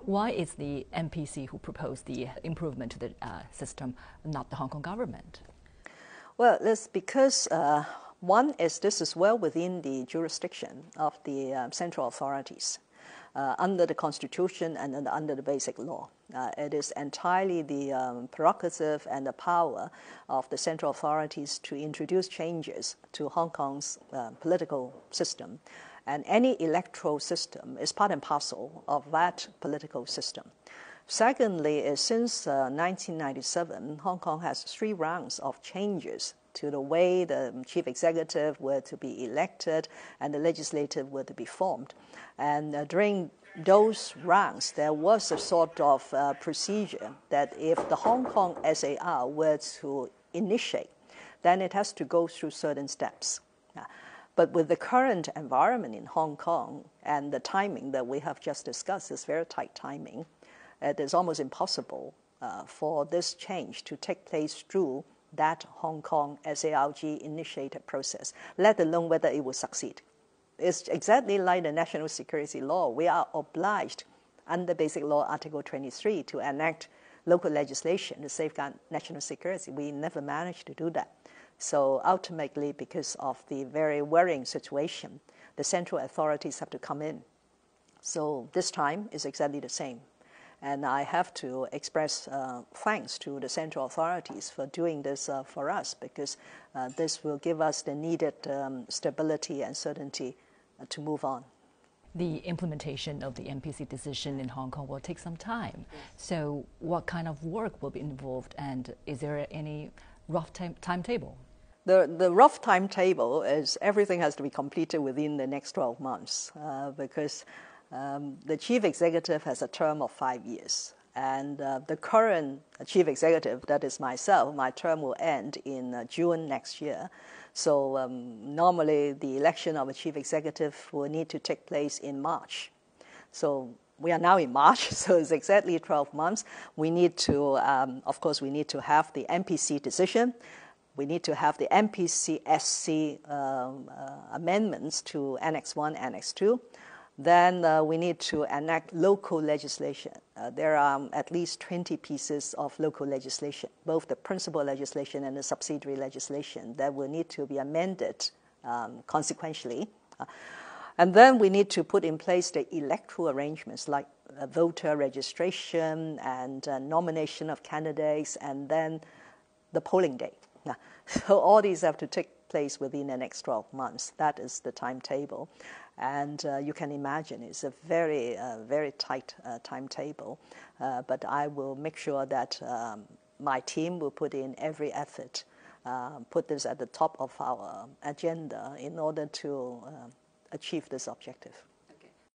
Why is the MPC who proposed the improvement to the system, not the Hong Kong government? Well, it's because one is this is well within the jurisdiction of the central authorities under the Constitution and under the Basic Law. It is entirely the prerogative and the power of the central authorities to introduce changes to Hong Kong's political system. And any electoral system is part and parcel of that political system. Secondly, is since 1997, Hong Kong has 3 rounds of changes to the way the chief executive were to be elected and the legislative were to be formed. And during those rounds, there was a sort of procedure that if the Hong Kong SAR were to initiate, then it has to go through certain steps. But with the current environment in Hong Kong and the timing that we have just discussed is very tight timing, it is almost impossible for this change to take place through that Hong Kong SARG initiated process, let alone whether it will succeed. It's exactly like the national security law. We are obliged under Basic Law Article 23 to enact local legislation to safeguard national security. We never managed to do that. So ultimately, because of the very worrying situation, the central authorities have to come in. So this time is exactly the same. And I have to express thanks to the central authorities for doing this for us, because this will give us the needed stability and certainty to move on. The implementation of the MPC decision in Hong Kong will take some time. So what kind of work will be involved, and is there any rough timetable? The rough timetable is everything has to be completed within the next 12 months because the chief executive has a term of 5 years. And the current chief executive, that is myself, my term will end in June next year. So normally the election of a chief executive will need to take place in March. So we are now in March, so it's exactly 12 months. We need to, of course, we need to have the MPC decision. We need to have the MPC-SC amendments to Annex 1, Annex 2. Then we need to enact local legislation. There are at least 20 pieces of local legislation, both the principal legislation and the subsidiary legislation, that will need to be amended consequentially. And then we need to put in place the electoral arrangements like voter registration and nomination of candidates, and then the polling day. So all these have to take place within the next 12 months. That is the timetable. And you can imagine it's a very, very tight timetable. But I will make sure that my team will put in every effort, put this at the top of our agenda in order to achieve this objective.